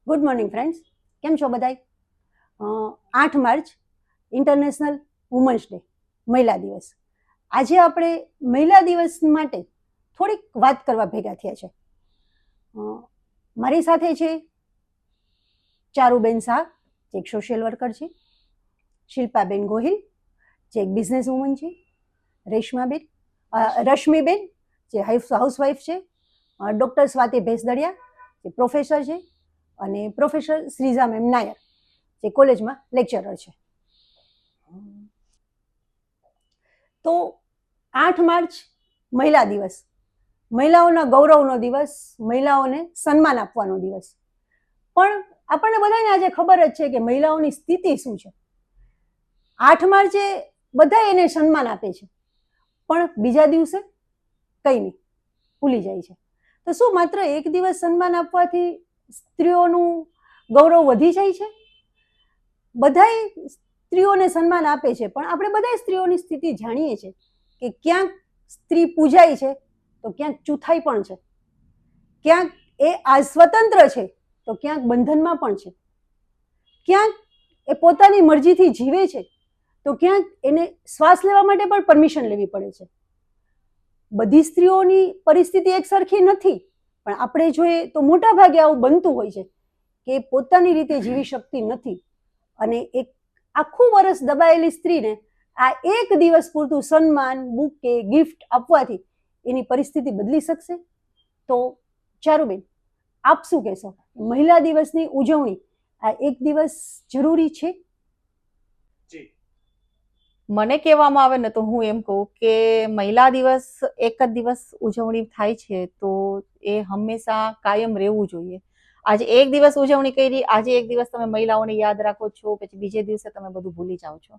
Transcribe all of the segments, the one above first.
Good morning friends, કેમ છો બધાય? 8 માર્ચ ઇન્ટરનેશનલ વુમન્સ ડે, મહિલા દિવસ. આજે આપણે મહિલા દિવસ માટે થોડીક વાત કરવા ભેગા થયા છે. મારી સાથે છે ચારુબેન શાહ, જે એક સોશિયલ વર્કર છે, શિલ્પાબેન ગોહિલ, જે એક બિઝનેસ વુમન છે, રશ્મિબેન, જે હાઉસવાઈફ છે, ડૉક્ટર સ્વાતિ ભેસદડિયા, જે પ્રોફેસર છે, અને પ્રોફેસર શ્રીજા મેમ નાયર, જે કોલેજમાં લેક્ચરર છે. તો 8 માર્ચ મહિલા દિવસ, મહિલાઓના ગૌરવનો દિવસ, મહિલાઓને સન્માન આપવાનો દિવસ. પણ આપણને બધાને આજે ખબર જ છે કે મહિલાઓની સ્થિતિ શું છે. 8 માર્ચે બધા એને સન્માન આપે છે, પણ બીજા દિવસે કંઈ નહીં, ભૂલી જાય છે. તો શું માત્ર એક દિવસ સન્માન આપવાથી સ્ત્રીઓનું ગૌરવ વધી જાય છે? બધાય સ્ત્રીઓને સન્માન આપે છે, પણ આપણે બધા સ્ત્રીઓની સ્થિતિ જાણીએ છીએ કે ક્યાંક સ્ત્રી પૂજાય છે તો ક્યાંક ચૂથાઈ પણ છે, ક્યાંક એ આ સ્વતંત્ર છે તો ક્યાંક બંધનમાં પણ છે, ક્યાંક એ પોતાની મરજીથી જીવે છે તો ક્યાંક એને શ્વાસ લેવા માટે પણ પરમિશન લેવી પડે છે. બધી સ્ત્રીઓની પરિસ્થિતિ એક સરખી નથી, પણ આપણે જોઈએ તો મોટા ભાગે આવું બનતું હોય છે કે પોતાની રીતે જીવી શકતી નથી, અને એક આખું વર્ષ દબાયેલી સ્ત્રીને આ એક દિવસ પૂરતું સન્માન, બુકે, ગિફ્ટ આપવાથી એની પરિસ્થિતિ બદલી શકશે? તો ચારુબેન, આપ શું કહેશો? મહિલા દિવસની ઉજવણી આ એક દિવસ જરૂરી છે? મને કહેવામાં આવે ને તો હું એમ કહું કે મહિલા દિવસ એક જ દિવસ ઉજવણી થાય છે તો એ હંમેશા કાયમ રહેવું જોઈએ. આજે એક દિવસ ઉજવણી કરી, આજે એક દિવસ તમે મહિલાઓને યાદ રાખો છો, પછી બીજે દિવસે તમે બધું ભૂલી જાઓ છો,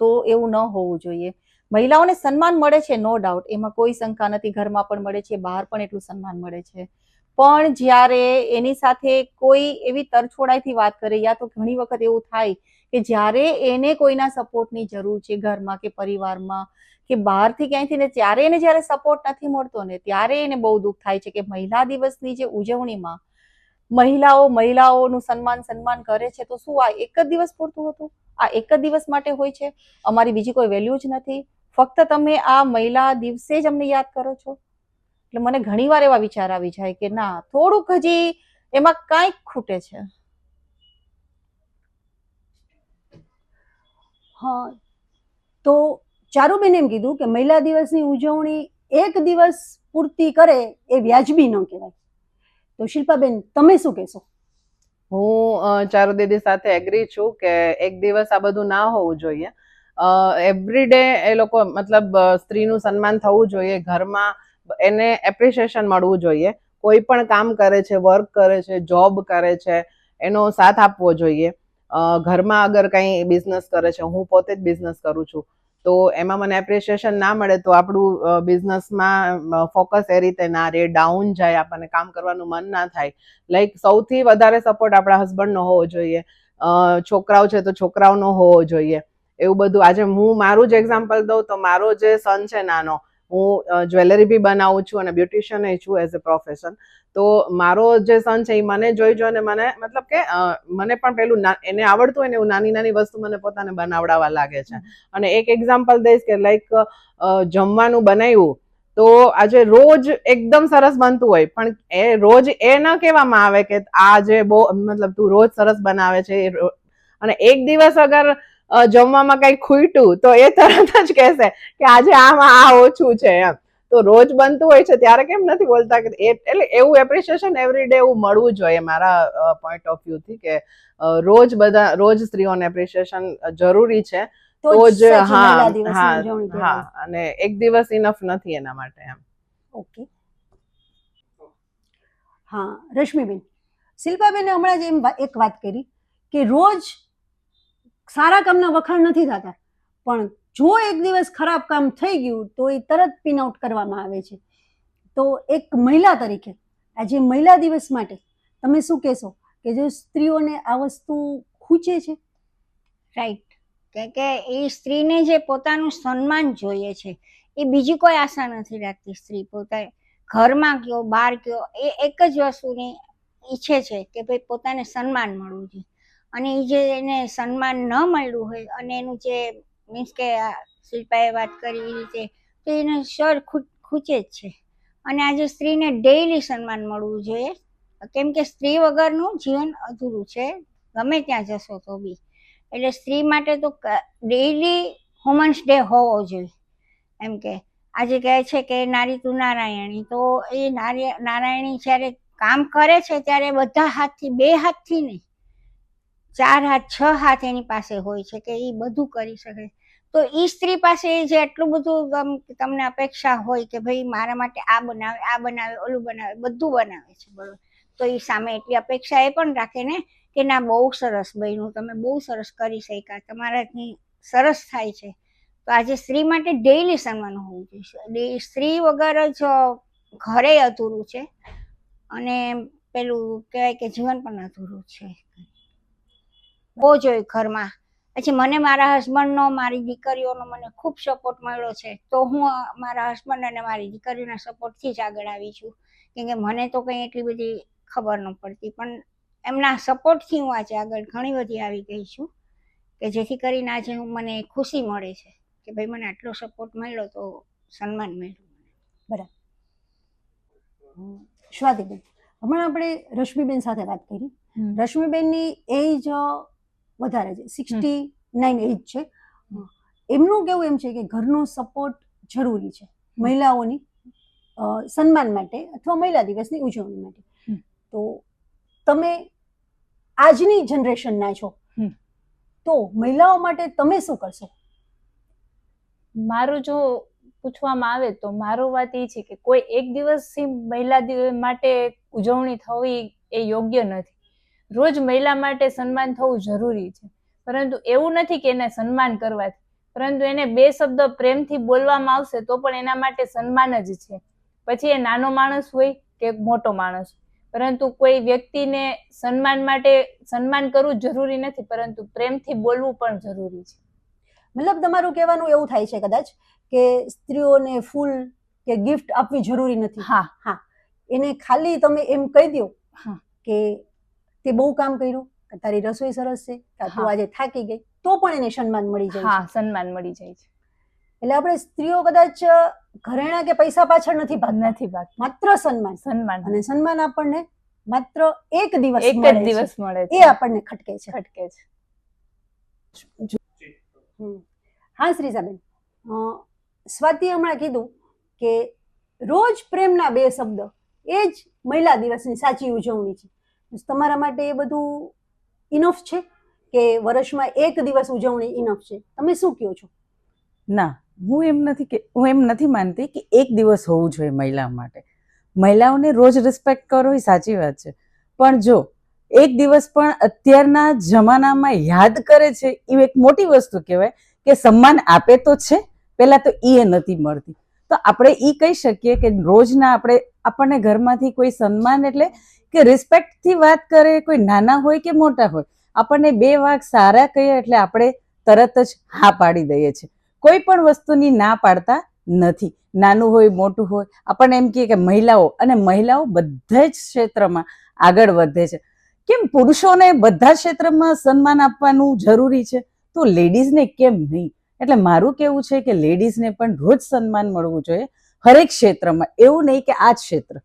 તો એવું ન હોવું જોઈએ. મહિલાઓને સન્માન મળે છે, નો ડાઉટ, એમાં કોઈ શંકા નથી. ઘરમાં પણ મળે છે, બહાર પણ એટલું સન્માન મળે છે. પણ જ્યારે એની સાથે કોઈ એવી તરછોડાઈથી વાત કરે, યા તો ઘણી વખત એવું થાય કે જ્યારે એને કોઈના સપોર્ટની જરૂર છે, ઘરમાં કે પરિવારમાં કે બહારથી ક્યાંયથી ને, ત્યારે એને જ્યારે સપોર્ટ નથી મળતો ને, ત્યારે એને બહુ દુઃખ થાય છે કે મહિલા દિવસની જે ઉજવણીમાં મહિલાઓનું સન્માન કરે છે, તો શું આ એક જ દિવસ પૂરતું હતું? આ એક જ દિવસ માટે હોય છે? અમારી બીજી કોઈ વેલ્યુ જ નથી? ફક્ત તમે આ મહિલા દિવસે જ અમને યાદ કરો છો? એટલે મને ઘણીવાર એવા વિચાર આવી જાય કે ના, થોડુંક હજી એમાં કાંઈક ખૂટે છે. હા, તો ચારુબેન એમ કીધું કે મહિલા દિવસની ઉજવણી એક દિવસ પૂરતી કરે એ વ્યાજબી ન કહેવાય. તો શિલ્પાબેન, તમે શું કહેશો? હું ચારુ દીદી સાથે એગ્રી છું કે એક દિવસ આ બધું ના હોવું જોઈએ. એવરી ડે એ લોકો મતલબ સ્ત્રીનું સન્માન થવું જોઈએ, ઘરમાં એને એપ્રિશિએશન મળવું જોઈએ. કોઈ પણ કામ કરે છે, વર્ક કરે છે, જોબ કરે છે, એનો સાથ આપવો જોઈએ. ઘરમાં અગર કંઈ બિઝનેસ કરે છે, હું પોતે જ બિઝનેસ કરું છું, તો એમાં મને એપ્રિશિએશન ના મળે તો આપણું બિઝનેસમાં ફોકસ એ રીતે ના રહે, ડાઉન જાય, આપણને કામ કરવાનું મન ના થાય. લાઈક સૌથી વધારે સપોર્ટ આપણા હસબન્ડનો હોવો જોઈએ, છોકરાઓ છે તો છોકરાઓનો હોવો જોઈએ. એવું બધું. આજે હું મારું જ એક્ઝામ્પલ દઉં તો મારો જે સન છે નાનો, હું જ્વેલરી બી બનાવું છું અને બ્યુટિશિયન છું એઝ અ પ્રોફેશન. તો મારો જે સન છે એ મને જોઈને મને મતલબ કે મને પણ પેલું એને આવડતું હોય ને એવું નાની નાની વસ્તુ મને પોતાને બનાવડાવવા લાગે છે. અને એક એક્ઝામ્પલ દઈશ કે લાઈક જમવાનું બનાવ્યું તો આજે રોજ એકદમ સરસ બનતું હોય, પણ એ રોજ એ ન કહેવામાં આવે કે આજે બહુ મતલબ તું રોજ સરસ બનાવે છે, અને એક દિવસ અગર જમવામાં કઈ ખૂટ્યું તો એ તરત જ કહેશે કે આજે આમાં આ ઓછું છે એમ. તો રોજ બનતું હોય છે ત્યારે કેમ નથી બોલતા કે એટલે એવું એપ્રિશિએશન એવરી ડે એવું મળવું જોઈએ મારા પોઈન્ટ ઓફ વ્યૂ થી, કે રોજ સ્ત્રીઓને એપ્રિશિએશન જરૂરી છે. તો જ હા, અને એક દિવસ ઇનફ નથી એના માટે એમ. ઓકે, હા રશ્મિબેન, શિલ્પાબેને હમણાં જ એમ એક વાત કરી કે રોજ સારા કામના વખાણ નથી થતા, પણ જો એક દિવસ ખરાબ કામ થઈ ગયું તો એ તરત પિન આઉટ કરવામાં આવે છે. તો એક મહિલા તરીકે આજે મહિલા દિવસ માટે તમે શું કહેશો કે જો સ્ત્રીઓને આ વસ્તુ ખૂચે છે? રાઈટ, કે એ સ્ત્રીને જે પોતાનું સન્માન જોઈએ છે એ બીજી કોઈ આશા નથી રાખતી. સ્ત્રી પોતા ઘરમાં કયો બહાર કયો એ એક જ વસ્તુની ઈચ્છે છે કે ભાઈ પોતાને સન્માન મળવું જોઈએ, અને એ જે એને સન્માન ન મળ્યું હોય અને એનું જે મીન્સ કે શિલ્પાએ વાત કરી એ રીતે, તો એને સર ખૂચે જ છે. અને આજે સ્ત્રીને ડેઈલી સન્માન મળવું જોઈએ, કેમ કે સ્ત્રી વગરનું જીવન અધૂરું છે, ગમે ત્યાં જશો તો બી. એટલે સ્ત્રી માટે તો ડેઈલી વુમન્સ ડે હોવો જોઈએ. એમ કે આજે કહે છે કે નારી તું નારાયણી, તો એ નારાયણી જ્યારે કામ કરે છે ત્યારે બધા હાથથી, 2 હાથથી નહીં, 4 હાથ 6 હાથ એની પાસે હોય છે કે એ બધું કરી શકે. તો એ સ્ત્રી પાસે જે એટલું બધું તમને અપેક્ષા હોય કે ભાઈ મારા માટે આ બનાવે, ઓલું બનાવે, બધું બનાવે છે, બરોબર, તો એ સામે એટલી અપેક્ષા એ પણ રાખે ને કે ના બહુ સરસ બન્યું, તમે બહુ સરસ કરી શક્યા, તમારાથી સરસ થાય છે. તો આજે સ્ત્રી માટે ડેઈલી સન્માન હોવું જોઈએ. સ્ત્રી વગર જ ઘરે અધૂરું છે અને પેલું કહેવાય કે જીવન પણ અધૂરું છે. બહુ જોઈએ ઘરમાં. પછી મને મારા હસબન્ડનો, મારી દીકરીઓનો મને ખૂબ સપોર્ટ મળ્યો છે, તો હું મારા હસબન્ડ અને મારી દીકરીઓના સપોર્ટથી જ આગળ આવી છું, કેમ કે મને તો કંઈ એટલી બધી ખબર ન પડતી, પણ એમના સપોર્ટથી હું આજે આગળ ઘણી બધી આવી ગઈ છું, કે જેથી કરીને આજે મને ખુશી મળે છે કે ભાઈ મને આટલો સપોર્ટ મળ્યો તો સન્માન મળ્યું. બરાબર. સ્વાતિબેન, હમણાં આપણે રશ્મિબેન સાથે વાત કરી. રશ્મિબેનની એજ વધારે છે, 69 એજ છે. એમનું કેવું એમ છે કે ઘરનો સપોર્ટ જરૂરી છે મહિલાઓની સન્માન માટે અથવા મહિલા દિવસની ઉજવણી માટે. તો તમે આજની જનરેશનના છો, તો મહિલાઓ માટે તમે શું કરશો? મારું જો પૂછવામાં આવે તો મારો વાત એ છે કે કોઈ એક દિવસથી મહિલા દિવસ માટે ઉજવણી થવી એ યોગ્ય નથી. રોજ મહિલા માટે સન્માન થવું જરૂરી છે, પરંતુ એવું નથી કે એને સન્માન કરવાથી, પરંતુ એને 2 શબ્દ પ્રેમથી બોલવામાં આવશે તો પણ એના માટે સન્માન જ છે. પછી એ નાનો માણસ હોય કે મોટો માણસ, પરંતુ કોઈ વ્યક્તિને સન્માન માટે સન્માન કરવું જરૂરી નથી, પરંતુ પ્રેમથી બોલવું પણ જરૂરી છે. મતલબ તમારું કહેવાનું એવું થાય છે કદાચ કે સ્ત્રીઓને ફૂલ કે ગિફ્ટ આપવી જરૂરી નથી. હા, એને ખાલી તમે એમ કહી દો હા, કે તે બહુ કામ કર્યું, કે તારી રસોઈ સરસ છે, કે તું આજે થાકી ગઈ, તો પણ એને સન્માન મળી જાય છે. હા, સન્માન મળી જાય છે. એટલે આપણે સ્ત્રીઓ કદાચ ઘરેણા કે પૈસા પાછળ નથી ભાગતા, માત્ર સન્માન. અને સન્માન આપણને માત્ર એક જ દિવસ મળે છે, એ આપણને ખટકે છે. હા શ્રીજાબેન, સ્વાતિ હમણાં કીધું કે રોજ પ્રેમના 2 શબ્દ એ જ મહિલા દિવસની સાચી ઉજવણી છે. તમારા માટે એ બધું ઇનફ છે કે વર્ષમાં એક દિવસ ઉજવણી ઇનફ છે? તમે શું કહો છો? ના, હું એમ નથી માનતી કે એક દિવસ હોવું જોઈએ મહિલા માટે. મહિલાઓને રોજ રિસ્પેક્ટ કરો એ સાચી વાત છે, પણ જો એક દિવસ પણ અત્યારના જમાનામાં યાદ કરે છે એ એક મોટી વસ્તુ કહેવાય, કે સન્માન આપે તો છે, પહેલા તો એ નથી મળતી. તો આપણે એ કહી શકીએ કે રોજના આપણને ઘરમાંથી કોઈ સન્માન એટલે કે રિસ્પેક્ટથી વાત કરે, કોઈ નાના હોય કે મોટા હોય, આપણને 2 વાક સારા કહીએ એટલે આપણે તરત જ હા પાડી દઈએ છીએ. કોઈ પણ વસ્તુની ના પાડતા નથી, નાનું હોય મોટું હોય. આપણને એમ કહે કે મહિલાઓ બધા જ ક્ષેત્રમાં આગળ વધે છે. કેમ પુરુષોને બધા ક્ષેત્રમાં સન્માન આપવાનું જરૂરી છે, તો લેડીઝને કેમ નહીં? એટલે મારું કેવું છે કે લેડીઝને પણ રોજ સન્માન મળવું જોઈએ, હરેક ક્ષેત્રમાં. એવું નહીં કે આ જ ક્ષેત્ર,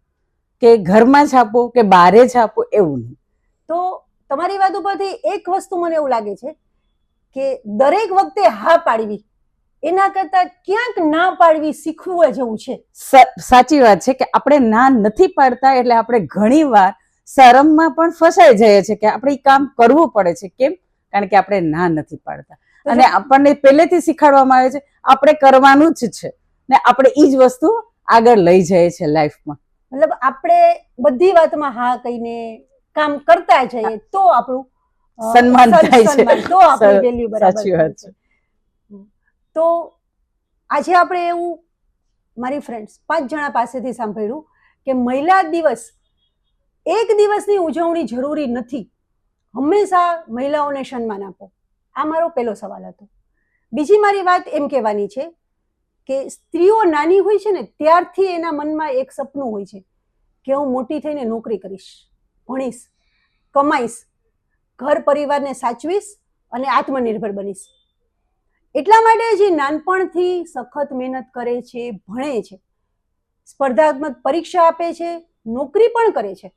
કે ઘરમાં જ આપો કે બહારે જ આપો, એવું નહીં. તો તમારી વાત ઉપરથી એક વસ્તુ મને એવું લાગે છે કે દરેક વખતે હા પાડવી એના કરતા ક્યાંક ના પાડવી શીખવું જેવું છે. સાચી વાત છે કે આપણે ના નથી પાડતા એટલે આપણે ઘણી વાર શરમમાં પણ ફસાઈ જઈએ છીએ કે આપણે કામ કરવું પડે છે. કેમ? કારણ કે આપણે ના નથી પાડતા, અને આપણને પહેલેથી શીખવાડવામાં આવે છે આપણે કરવાનું જ છે, ને આપણે એ જ વસ્તુ આગળ લઈ જઈએ છીએ લાઈફમાં. મતલબ આપણે બધી વાતમાં હા કહીને કામ કરતા જઈએ તો આપણું સન્માન થાય છે, તો આપણી વેલ્યુ બરાબર. સાચી વાત છે. તો આજે આપણે એવું મારી ફ્રેન્ડ્સ 5 જણા પાસેથી સાંભળ્યું કે મહિલા દિવસ એક દિવસની ઉજવણી જરૂરી નથી, હંમેશા મહિલાઓને સન્માન આપો. આ મારો પહેલો સવાલ હતો. બીજી મારી વાત એમ કહેવાની છે કે સ્ત્રીઓ નાની હોય છે ને ત્યારથી એના મનમાં એક સપનું હોય છે કે હું મોટી થઈને નોકરી કરીશ, ભણીશ, કમાઈશ, ઘર પરિવારને સાચવીશ અને આત્મનિર્ભર બનીશ. એટલા માટે જે નાનપણથી સખત મહેનત કરે છે, ભણે છે, સ્પર્ધાત્મક પરીક્ષા આપે છે, નોકરી પણ કરે છે,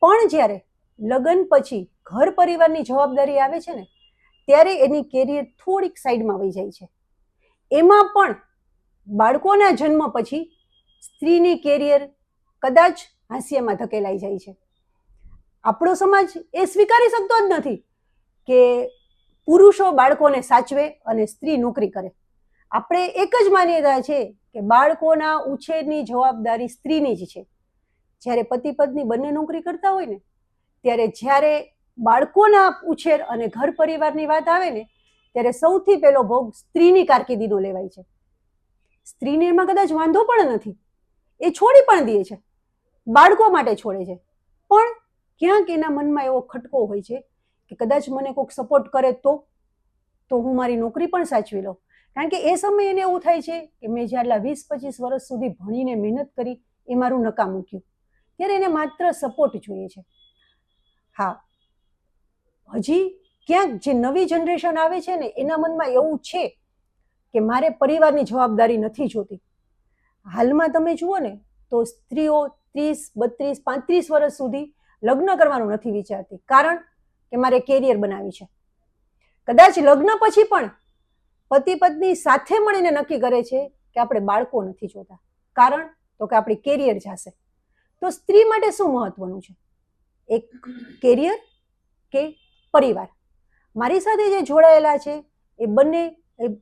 પણ જ્યારે લગ્ન પછી ઘર પરિવારની જવાબદારી આવે છે ને, ત્યારે એની કેરિયર થોડીક સાઈડમાં વહી જાય છે. એમાં પણ બાળકોના જન્મ પછી સ્ત્રીની કેરિયર કદાચ હાસ્યમાં ધકેલાઈ જાય છે. આપણો સમાજ એ સ્વીકારી શકતો જ નથી કે પુરુષો બાળકોને સાચવે અને સ્ત્રી નોકરી કરે. આપણે એક જ માન્યતા છે કે બાળકોના ઉછેરની જવાબદારી સ્ત્રીની જ છે. જ્યારે પતિ પત્ની બંને નોકરી કરતા હોય ને, ત્યારે જ્યારે બાળકોના ઉછેર અને ઘર પરિવારની વાત આવે ને, ત્યારે સૌથી પહેલો ભોગ સ્ત્રીની કારકિર્દીનો લેવાય છે. સ્ત્રીને એમાં કદાચ વાંધો પણ નથી, એ છોડી પણ દે છે, બાળકો માટે છોડે છે, પણ ક્યાંક એના મનમાં એવો ખટકો હોય છે કે કદાચ મને કોઈક સપોર્ટ કરે તો હું મારી નોકરી પણ સાચવી લઉં. કારણ કે એ સમયે એને એવું થાય છે કે મેં જે આટલા 20-25 વર્ષ સુધી ભણીને મહેનત કરી એ મારું નકામ મૂક્યું, ત્યારે એને માત્ર સપોર્ટ જોઈએ છે. હા, હજી ક્યાંક જે નવી જનરેશન આવે છે ને, એના મનમાં એવું છે કે મારે પરિવારની જવાબદારી નથી જોતી. હાલમાં તમે જુઓ ને તો સ્ત્રીઓ 30, 32, 35 વર્ષ સુધી લગ્ન કરવાનું નથી વિચારતી, કારણ કે મારે કેરિયર બનાવી છે. કદાચ લગ્ન પછી પણ પતિ પત્ની સાથે મળીને નક્કી કરે છે કે આપણે બાળકો નથી જોતા, કારણ તો કે આપણી કેરિયર જશે. તો સ્ત્રી માટે શું મહત્વનું છે, એક કેરિયર કે પરિવાર? મારી સાથે જે જોડાયેલા છે એ બંને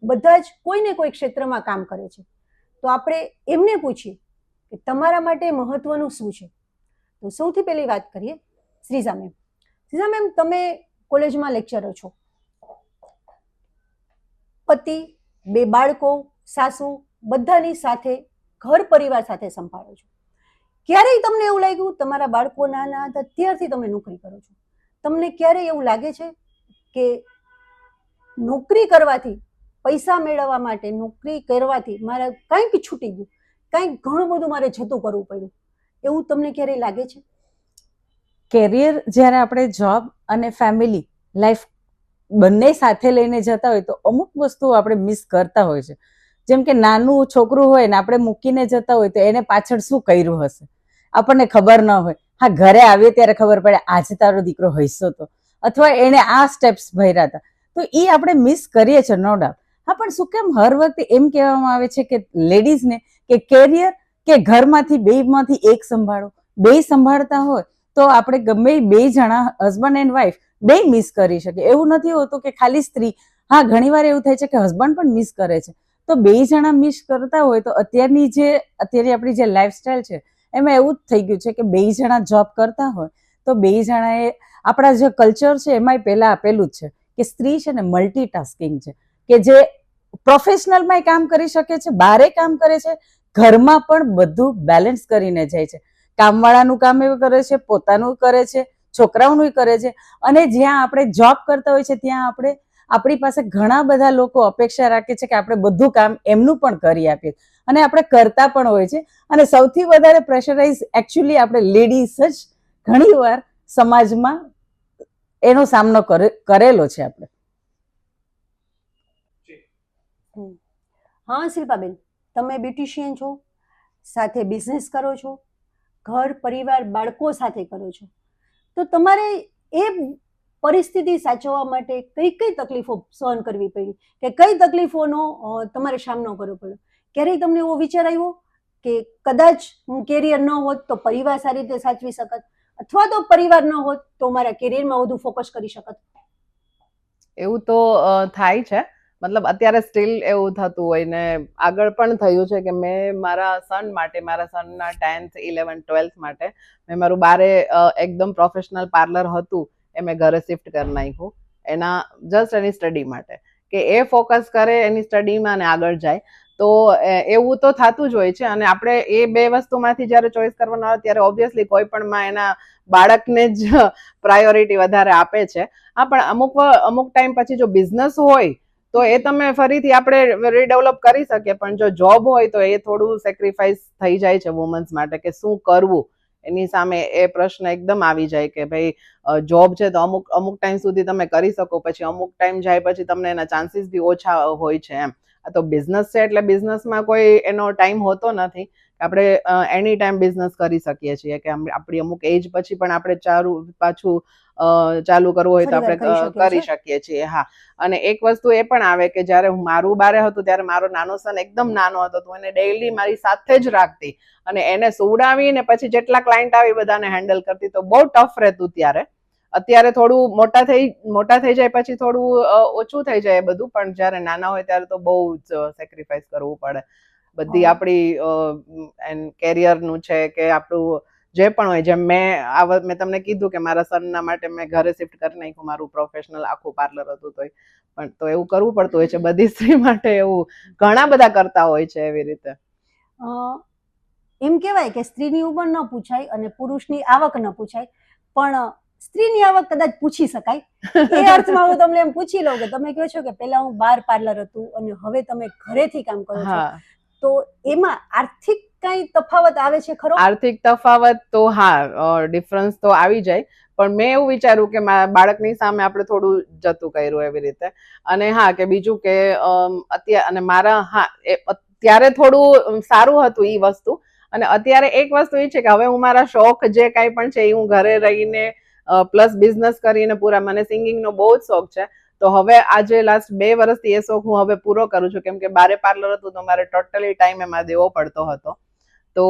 બધા જ કોઈને કોઈ ક્ષેત્રમાં કામ કરે છે. તો આપણે એમને પૂછીએ કે તમારા માટે મહત્વનું શું છે. તો સૌથી પહેલી વાત કરીએ શ્રીજા મેમ. શ્રીજા મેમ, તમે કોલેજમાં લેક્ચરર છો, પતિ, 2 બાળકો, સાસુ, બધાની સાથે ઘર પરિવાર સાથે સંભાળો છો. ક્યારેય તમને એવું લાગ્યું તમારા બાળકો નાના હતા ત્યારથી તમે નોકરી કરો છો, તમને ક્યારેય એવું લાગે છે કે નોકરી કરવાથી, પૈસા મેળવવા માટે નોકરી કરવાથી મારે કંઈક છૂટી ગયું, કંઈક ઘણું બધું મારે જતું કરવું પડ્યું, એવું તમને ક્યારેય લાગે છે? કેરિયર જ્યારે આપણે જોબ અને ફેમિલી લાઈફ બંને સાથે લઈને જતા હોય તો અમુક વસ્તુઓ આપણે મિસ કરતા હોય છે. જેમ કે નાનું છોકરું હોય ને આપણે મૂકીને જતા હોય તો એને પાછળ શું કર્યું હશે આપણને ખબર ન હોય. હા, ઘરે આવીએ ત્યારે ખબર પડે આજે તારો દીકરો હસ્યો હતો, અથવા એને આ સ્ટેપ્સ ભર્યા હતા, તો એ આપણે મિસ કરીએ છીએ, નો ડાઉટ. હા, પણ શું કેમ હર વખતે એમ કહેવામાં આવે છે કે લેડીઝને કે કેરિયર કે ઘરમાંથી બેમાંથી એક સંભાળો? બે સંભાળતા હોય તો આપણે ગમે 2 જણા હસબન્ડ એન્ડ વાઈફ બે મિસ કરી શકે. એવું નથી હોતું કે ખાલી સ્ત્રી. હા, ઘણીવાર એવું થાય છે કે હસબન્ડ પણ મિસ કરે છે. તો 2 જણા મિસ કરતા હોય તો અત્યારે આપણી જે લાઈફસ્ટાઈલ છે એમાં એવું જ થઈ ગયું છે કે 2 જણા જોબ કરતા હોય તો 2 જણાએ આપણા જે કલ્ચર છે એમાંય પહેલા આપેલું જ છે કે સ્ત્રી છે ને મલ્ટીટાસ્કિંગ છે, કે જે પ્રોફેશનલમાં કામ કરી શકે છે, બારે કામ કરે છે, ઘરમાં પણ બધું બેલેન્સ કરીને જાય છે. કામવાળાનું કામ એવું કરે છે, પોતાનું કરે છે, છોકરાઓનું કરે છે, અને જ્યાં આપણે જોબ કરતા હોય છે ત્યાં આપણી પાસે ઘણા બધા લોકો અપેક્ષા રાખે છે કે આપણે બધું કામ એમનું પણ કરી આપીએ, અને આપણે કરતા પણ હોય છે. અને સૌથી વધારે પ્રેશરાઇઝ એકચ્યુઅલી આપણે લેડીઝ જ ઘણીવાર સમાજમાં એનો સામનો કરેલો છે આપણે. હા શિલ્પાબેન, તમે બ્યુટિશિયન છો, સાથે બિઝનેસ કરો છો, ઘર પરિવાર બાળકો સાથે કરો છો, તો તમારે એ પરિસ્થિતિ સાચવવા માટે કઈ કઈ તકલીફો સહન કરવી પડી, કે કઈ તકલીફોનો તમારે સામનો કરવો પડ્યો? ક્યારેય તમને એવો વિચાર આવ્યો કે કદાચ હું કેરિયર ન હોત તો પરિવાર સારી રીતે સાચવી શકત, અથવા તો પરિવાર ન હોત તો મારા કેરિયરમાં વધુ ફોકસ કરી શકત? એવું તો થાય છે. મતલબ અત્યારે સ્ટીલ એવું થતું હોય ને આગળ પણ થયું છે કે મેં મારા સન માટે, મારા સનના 10th, 11th, 12th માટે મેં મારું બારે એકદમ પ્રોફેશનલ પાર્લર હતું એ મેં ઘરે શિફ્ટ કરી નાખ્યું, એના જસ્ટ એની સ્ટડી માટે, કે એ ફોકસ કરે એની સ્ટડીમાં ને આગળ જાય. તો એવું તો થતું જ હોય છે, અને આપણે એ 2 વસ્તુમાંથી જ્યારે ચોઈસ કરવાનો આવે ત્યારે ઓબ્વિયસલી કોઈ પણ માં એના બાળકને જ પ્રાયોરિટી વધારે આપે છે. હા, પણ અમુક ટાઈમ પછી જો બિઝનેસ હોય તો એ તમે ફરીથી આપણે રીડેવલપ કરી શકીએ, પણ જો જોબ હોય તો એ થોડું સેક્રિફાઈસ થઈ જાય છે વુમન્સ માટે, કે શું કરવું એની સામે એ પ્રશ્ન એકદમ આવી જાય કે ભાઈ જોબ છે તો અમુક ટાઈમ સુધી તમે કરી શકો, પછી અમુક ટાઈમ જાય પછી તમને એના ચાન્સીસ બી ઓછા હોય છે એમ. આ તો બિઝનેસ છે એટલે બિઝનેસમાં કોઈ એનો ટાઈમ હોતો નથી. આપણે એની ટાઈમ બિઝનેસ કરી શકીએ છીએ કે આપણી અમુક એજ પછી પણ આપણે પાછું ચાલુ કરવું હોય તો ફરીવાર આપણે કરી શકીએ છીએ. હા, અને એક વસ્તુ એ પણ આવે કે જ્યારે મારું બારે હતું ત્યારે મારો નાનો સન એકદમ નાનો હતો, તો એને ડેઈલી મારી સાથે જ રાખતી અને એને સુવડાવીને પછી જેટલા ક્લાયન્ટ આવે બધાને હેન્ડલ કરતી. તો બહુ ટફ રહેતું ત્યારે. અત્યારે થોડું મોટા થઈ જાય પછી થોડું ઓછું થઈ જાય બધું, પણ જ્યારે નાના હોય ત્યારે તો બહુ જ સેક્રિફાઈસ કરવું પડે. બધી આપણી કેરિયરનું છે કે આપણું જે પણ હોય. જેમ મેં તમને કીધું કે મારા સનના માટે મેં ઘરે શિફ્ટ કરી નાખ્યું, મારું પ્રોફેશનલ આખું પાર્લર હતું પણ તો એવું કરવું પડતું હોય છે. બધી સ્ત્રી માટે એવું ઘણા બધા કરતા હોય છે એવી રીતે. એમ કહેવાય કે સ્ત્રીની ઉંમર ન પૂછાય અને પુરુષની આવક ન પૂછાય, પણ સ્ત્રીની આવક કદાચ પૂછી શકાય. એ અર્થમાં હું તમને એમ પૂછી લઉં કે તમે કહો છો કે પહેલા હું બાર પાર્લર હતું અને હવે તમે ઘરેથી કામ કરો છો, તો એમાં આર્થિક કઈ તફાવત આવે છે ખરો? આર્થિક તફાવત તો હા, ડિફરન્સ તો આવી જાય, પણ મેં એવું વિચાર્યું કે બાળકની સામે આપણે થોડું જતું કર્યું એવી રીતે. અને હા, કે બીજું કે અત્યારે અને મારા ત્યારે થોડું સારું હતું એ વસ્તુ. અને અત્યારે એક વસ્તુ એ છે કે હવે હું મારા શોખ જે કાંઈ પણ છે એ હું ઘરે રહીને પ્લસ બિઝનેસ કરીને પૂરા, મને સિંગિંગનો બહુ જ શોખ છે. તો હવે આજે લાસ્ટ 2 વર્ષથી એ શોખ હું હવે પૂરો કરું છું, કેમ કે બારે પાર્લર હતું તો મારે ટોટલી ટાઈમ એમાં દેવો પડતો હતો. તો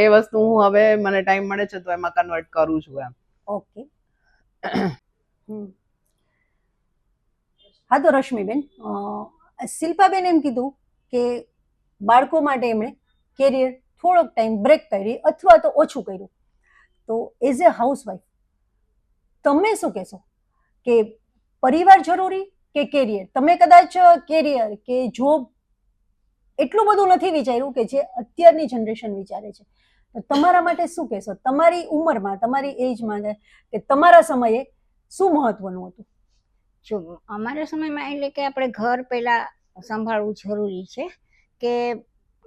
એ વસ્તુ હું હવે મને ટાઈમ મળે છે તો એમાં કન્વર્ટ કરું છું એમ. ઓકે. હા, તો રશ્મિબેન, શિલ્પાબેન એમ કીધું કે બાળકો માટે એમણે કેરિયર થોડોક ટાઈમ બ્રેક કરી અથવા તો ઓછું કર્યું. તો એઝ એ હાઉસવાઈફ તમે શું કહેશો કે પરિવાર જરૂરી કે કેરિયર? તમે કદાચ કેરિયર કે જોબ એટલું બધું નથી વિચાર્યું કે જે અત્યારની જનરેશન વિચારે છે, તો તમારા માટે શું કહેશો? તમારી ઉંમરમાં, તમારી એજમાં કે તમારા સમયે શું મહત્વનું હતું? જો અમારા સમયમાં એટલે કે આપણે ઘર પહેલા સંભાળવું જરૂરી છે, કે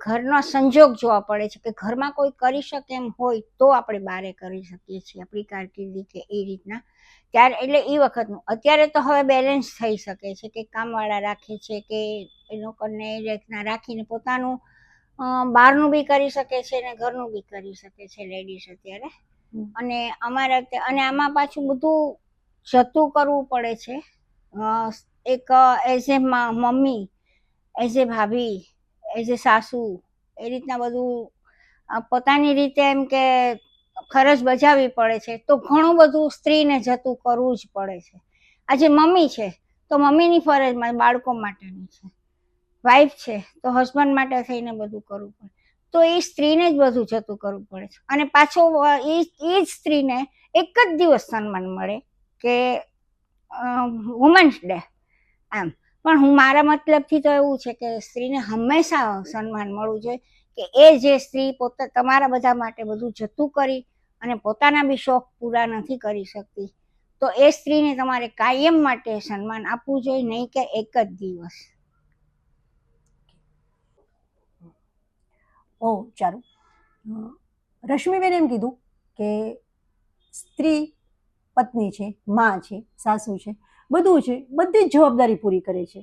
ઘરનો સંજોગ જોવા પડે છે કે ઘરમાં કોઈ કરી શકે એમ હોય તો આપણે બારે કરી શકીએ છીએ આપણી કારકિર્દી કે એ રીતના. ત્યારે એટલે એ વખતનું. અત્યારે તો હવે બેલેન્સ થઈ શકે છે કે કામવાળા રાખે છે કે એ લોકોને એ રીતના રાખીને પોતાનું બહારનું બી કરી શકે છે ને ઘરનું બી કરી શકે છે લેડીઝ અત્યારે. અને અને આમાં પાછું બધું જતું કરવું પડે છે. એક as a mummy, as a ભાભી, એઝ એ સાસુ, એ રીતના બધું પોતાની રીતે એમ કે ફરજ બજાવવી પડે છે. તો ઘણું બધું સ્ત્રીને જતું કરવું જ પડે છે. આજે મમ્મી છે તો મમ્મીની ફરજમાં બાળકો માટેની છે, વાઈફ છે તો હસબન્ડ માટે થઈને બધું કરવું પડે. તો એ સ્ત્રીને જ બધું જતું કરવું પડે છે. અને પાછો એ જ સ્ત્રીને એક જ દિવસ સન્માન મળે કે વુમન્સ ડે એમ. પણ મારા મતલબથી તો એવું છે કે સ્ત્રીને હંમેશા સન્માન મળવું જોઈએ કે એ જે સ્ત્રી પોતે તમારા બધા માટે બધું જતું કરી અને પોતાના બી શોખ પૂરા નથી કરી શકતી, તો એ સ્ત્રીને તમારે કાયમ માટે સન્માન આપવું જોઈએ, નહીં કે એક જ દિવસ. ચાલો. રશ્મિબેન એમ કીધું કે સ્ત્રી પત્ની છે, માં છે, સાસુ છે, બધું છે, બધી જ જવાબદારી પૂરી કરે છે.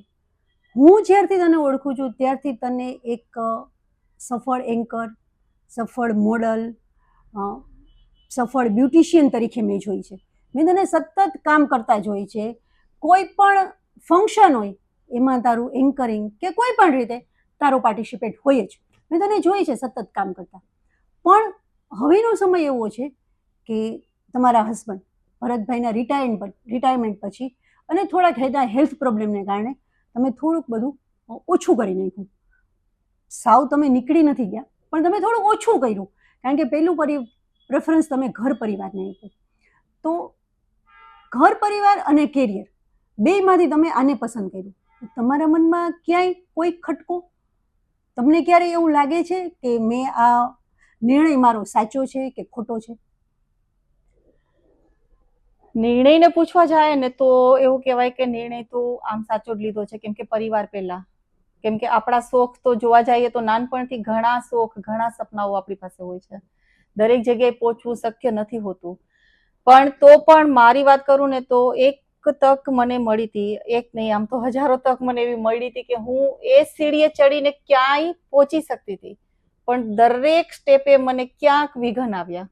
હું જ્યારથી તને ઓળખું છું ત્યારથી તને એક સફળ એન્કર, સફળ મોડલ, સફળ બ્યુટિશિયન તરીકે મેં જોઈ છે. મેં તને સતત કામ કરતા જોઈ છે. કોઈ પણ ફંક્શન હોય એમાં તારું એન્કરિંગ કે કોઈ પણ રીતે તારો પાર્ટિસિપેટ હોય જ. મેં તને જોઈ છે સતત કામ કરતા. પણ હવેનો સમય એવો છે કે તમારા હસબન્ડ ભરતભાઈના રિટાયરમેન્ટ પછી અને થોડાક હેલ્થ પ્રોબ્લેમને કારણે તમે થોડુંક બધું ઓછું કરી નાખ્યું. સાવ તમે નીકળી નથી ગયા, પણ તમે થોડું ઓછું કર્યું, કારણ કે પહેલું પ્રેફરન્સ તમે ઘર પરિવારને આપ્યું. તો ઘર પરિવાર અને કેરિયર બેમાંથી તમે આને પસંદ કર્યું. તમારા મનમાં ક્યાંય કોઈ ખટકો? તમને ક્યારે એવું લાગે છે કે મેં આ નિર્ણય મારો સાચો છે કે ખોટો છે? નિર્ણયને પૂછવા જાય ને તો એવું કહેવાય કે નિર્ણય તો આમ સાચો જ લીધો છે, કેમ કે પરિવાર પહેલા. કેમ કે આપણા શોખ તો જોવા જઈએ તો નાનપણથી ઘણા શોખ, ઘણા સપનાઓ આપણી પાસે હોય છે. દરેક જગ્યાએ પહોંચવું શક્ય નથી હોતું. પણ તો પણ મારી વાત કરું ને તો એક તક મને મળી હતી, એક નહીં આમ તો હજારો તક મને એવી મળી હતી કે હું એ સીડીએ ચડીને ક્યાંય પહોંચી શકતી હતી, પણ દરેક સ્ટેપે મને ક્યાંક વિઘન આવ્યા.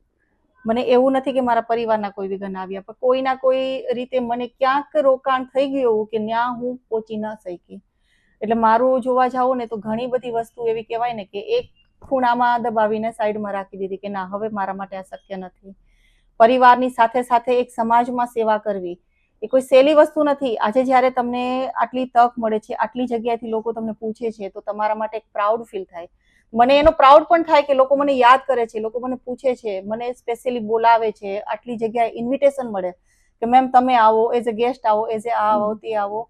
મને એવું નથી કે મારા પરિવારના કોઈ વિઘન આવ્યા, પણ કોઈના કોઈ રીતે મને ક્યાંક રોકાણ થઈ ગયું કે ત્યાં હું પહોંચી ન શકી. એટલે મારું જોવા જાઉં ને તો ઘણી બધી વસ્તુ એવી કહેવાય ને કે એક ખૂણામાં દબાવીને સાઈડમાં રાખી દીધી કે ના, હવે મારા માટે આ શક્ય નથી. પરિવારની સાથે સાથે એક સમાજમાં સેવા કરવી એ કોઈ સહેલી વસ્તુ નથી. આજે જ્યારે તમને આટલી તક મળે છે, આટલી જગ્યાએથી લોકો તમને પૂછે છે, તો તમારા માટે એક પ્રાઉડ ફીલ થાય. મને એનો પ્રાઉડ પણ થાય કે લોકો મને યાદ કરે છે, લોકો મને પૂછે છે, મને સ્પેશિયલી બોલાવે છે, આટલી જગ્યાએ ઇન્વિટેશન મળે કે મેમ તમે આવો, એઝ અ ગેસ્ટ આવો, એઝ એ આ આવો તે આવો.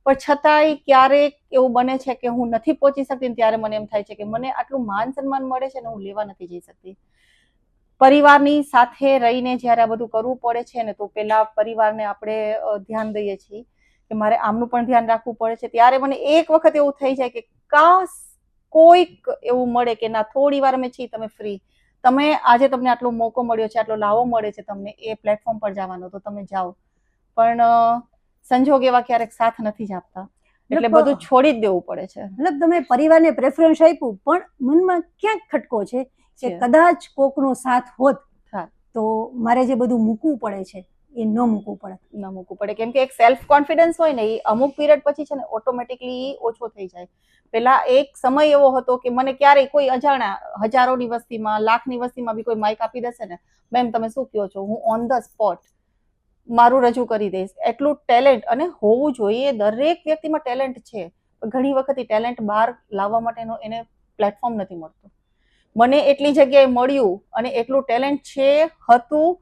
પણ છતાંય ક્યારેક એવું બને છે કે હું નથી પહોંચી શકતી, ત્યારે મને એમ થાય છે કે મને આટલું માન સન્માન મળે છે ને હું લેવા નથી જઈ શકતી. પરિવારની સાથે રહીને જ્યારે આ બધું કરવું પડે છે ને તો પેલા પરિવારને આપણે ધ્યાન દઈએ છીએ કે મારે આમનું પણ ધ્યાન રાખવું પડે છે, ત્યારે મને એક વખત એવું થઈ જાય કે કાશ કોઈક એવું મળે કે ના, થોડી વાર અમે છીએ, તમે ફ્રી, તમે આજે તમને આટલો મોકો મળ્યો છે, આટલો લાવો મળે છે તમને એ પ્લેટફોર્મ પર જવાનો, તો તમે જાઓ. પણ સંજોગ એવા ક્યારેક સાથ નથી જ આપતા, એટલે બધું છોડી જ દેવું પડે છે. મતલબ તમે પરિવારને પ્રેફરન્સ આપ્યું, પણ મનમાં ક્યાંક ખટકો છે કે કદાચ કોકનો સાથ હોત તો મારે જે બધું મૂકવું પડે છે એ ન મૂકવું પડે. કેમ કે એક સેલ્ફ કોન્ફિડન્સ હોય ને એ અમુક પીરિયડ પછી છે ને ઓટોમેટિકલી ઓછો થઈ જાય. પેલા એક સમય એવો હતો કે મને ક્યારેય કોઈ અજાણ્યા હજારોની વસ્તીમાં, લાખની વસ્તીમાં બી કોઈ માઇક આપી દેશે ને, મેમ તમે શું કહો છો, હું ઓન ધ સ્પોટ મારું રજૂ કરી દઈશ. એટલું ટેલેન્ટ અને હોવું જોઈએ. દરેક વ્યક્તિમાં ટેલેન્ટ છે, ઘણી વખત એ ટેલેન્ટ બહાર લાવવા માટેનો એને પ્લેટફોર્મ નથી મળતો. મને એટલી જગ્યાએ મળ્યું અને એટલું ટેલેન્ટ છે હતું,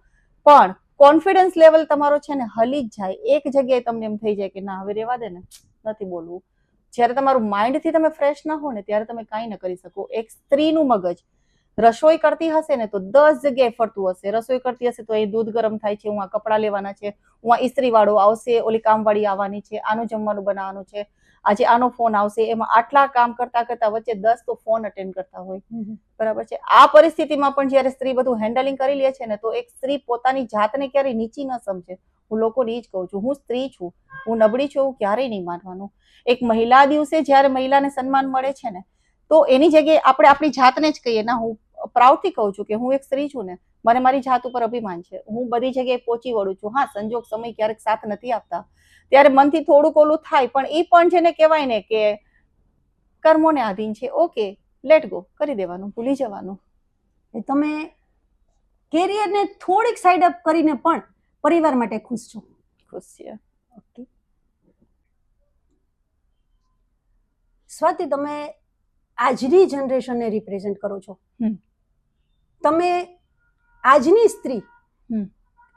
પણ કોન્ફિડન્સ લેવલ તમારો છે ને હલી જ જાય. એક જગ્યાએ તમને એમ થઈ જાય કે ના, હવે રેવા દે ને, નથી બોલવું. જ્યારે તમારું માઇન્ડથી તમે ફ્રેશ ના હો ને ત્યારે તમે કાંઈ ન કરી શકો. એક સ્ત્રીનું મગજ રસોઈ કરતી હશે ને તો 10 જગ્યાએ ફરતું હશે. રસોઈ કરતી હશે તો એ દૂધ ગરમ થાય છે, હું આ કપડાં લેવાના છે, હું આ ઇસ્ત્રી વાળો આવશે, ઓલી કામવાળી આવવાની છે, આનું જમવાનું બનાવવાનું છે, આજે આનો ફોન આવશે. એમાં આટલા કામ કરતા કરતા વચ્ચે 10 તો ફોન અટેન્ડ કરતા હોય. બરાબર છે. આ પરિસ્થિતિમાં પણ જ્યારે સ્ત્રી બધું હેન્ડલિંગ કરી લે છે ને તો એક સ્ત્રી પોતાની જાતને ક્યારેય નીચી ન સમજે. હું લોકોને એ જ કહું છું, હું સ્ત્રી છું, હું નબળી છું, હું ક્યારેય નહીં માનવાનું. એક મહિલા દિવસે જ્યારે મહિલાને સન્માન મળે છે ને તો એની જગ્યાએ આપણે આપણી જાતને જ કહીએ, ના, હું પ્રાઉડથી કહું છું કે હું એક સ્ત્રી છું ને, મને મારી જાત ઉપર અભિમાન છે, હું બધી જગ્યાએ પહોંચી વળું છું. હા, સંજોગ સમય ક્યારેક સાથ નથી આપતા ત્યારે મનથી થોડુંક ઓલું થાય, પણ એ પણ જેને કહેવાય ને કે કર્મોને આધીન છે, ઓકે, લેટ ગો કરી દેવાનું, ભૂલી જવાનું. તમે કેરિયરને થોડીક સાઈડ અપ કરીને પણ પરિવાર માટે ખુશ છો? ખુશ છે. ઓકે સ્વાતિ, તમે આજની જનરેશનને રિપ્રેઝેન્ટ કરો છો. તમે આજની સ્ત્રી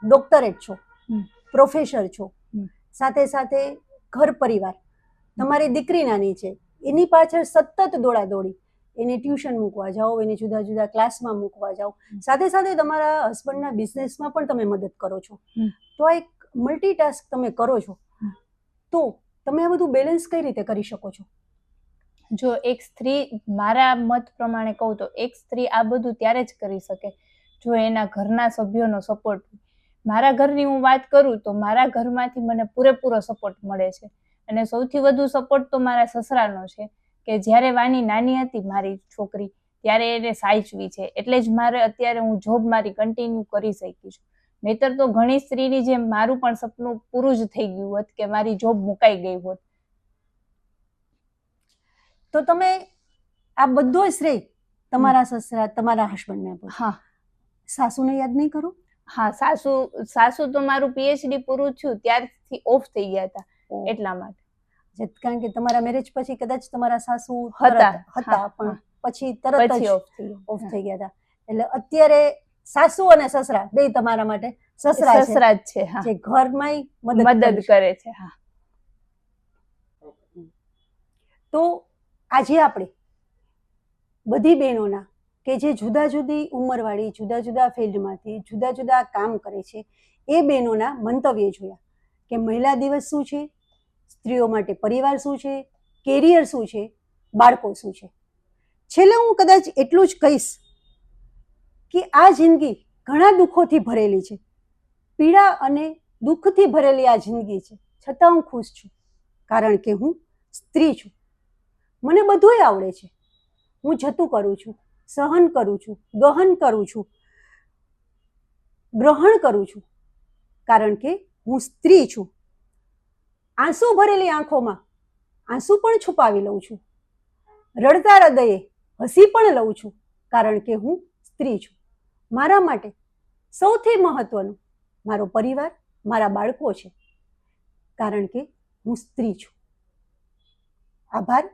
ડોક્ટરેટ છો, પ્રોફેસર છો, સાથે સાથે ઘર પરિવાર, તમારી દીકરી નાની છે, એની પાછળ સતત દોડાદોડી, એને ટ્યુશન મૂકવા જાઓ, એને જુદા જુદા ક્લાસમાં મૂકવા જાઓ, સાથે સાથે તમારા હસબન્ડના બિઝનેસમાં પણ તમે મદદ કરો છો. તો આ એક મલ્ટીટાસ્ક તમે કરો છો, તો તમે આ બધું બેલેન્સ કઈ રીતે કરી શકો છો? જો એક સ્ત્રી, મારા મત પ્રમાણે કહું તો એક સ્ત્રી આ બધું ત્યારે જ કરી શકે જો એના ઘરના સભ્યોનો સપોર્ટ. મારા ઘરની હું વાત કરું તો મારા ઘરમાંથી મને પૂરેપૂરો સપોર્ટ મળે છે, અને સૌથી વધુ સપોર્ટ તો મારા સસરાનો છે કે જ્યારે વાની નાની હતી મારી છોકરી ત્યારે એને સાચવી છે, એટલે જ મારે અત્યારે હું જોબ મારી કન્ટિન્યુ કરી શકી છું. નહીતર તો ઘણી સ્ત્રીની જેમ મારું પણ સપનું પૂરું જ થઈ ગયું હોત કે મારી જોબ મુકાઈ ગઈ હોત. તો તમે આ બધો શ્રેય તમારા સસરા, તમારા હસબન્ડને આપો? હા. સાસુને યાદ નહીં કરો? હા, સાસુ તો મારું PhD પૂરું થયું ત્યારથી ઓફ થઈ ગયા હતા, એટલા માટે. કારણ કે તમારા મેરેજ પછી કદાચ તમારા સાસુ હતા પણ પછી તરત જ ઓફ થઈ ગયા હતા. એટલે અત્યારે સાસુ અને સસરા બે તમારા માટે સસરા જ છે, જે ઘરમાં મદદ કરે છે. હા. તો આજે આપણે બધી બહેનોના કે જે જુદા જુદી ઉંમરવાળી, જુદા જુદા ફિલ્ડમાંથી જુદા જુદા કામ કરે છે એ બહેનોના મંતવ્ય જોયા કે મહિલા દિવસ શું છે, સ્ત્રીઓ માટે પરિવાર શું છે, કેરિયર શું છે, બાળકો શું છે. છેલ્લે હું કદાચ એટલું જ કહીશ કે આ જિંદગી ઘણા દુઃખોથી ભરેલી છે, પીડા અને દુઃખથી ભરેલી આ જિંદગી છે, છતાં હું ખુશ છું કારણ કે હું સ્ત્રી છું. મને બધુંય આવડે છે. હું જતું કરું છું, સહન કરું છું, ગહન કરું છું, ગ્રહણ કરું છું કારણ કે હું સ્ત્રી છું. આંસુ ભરેલી આંખોમાં આંસુ પણ છુપાવી લઉં છું. રડતા હૃદયે હસી પણ લઉં છું કારણ કે હું સ્ત્રી છું. મારા માટે સૌથી મહત્વનું મારો પરિવાર, મારા બાળકો છે કારણ કે હું સ્ત્રી છું. આભાર.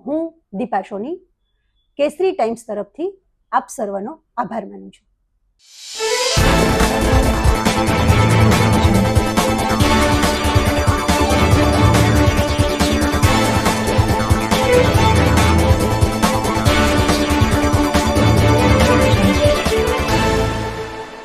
હું દીપા સોની, કેસરી ટાઈમ્સ તરફથી આપ સર્વનો આભાર માનું છું.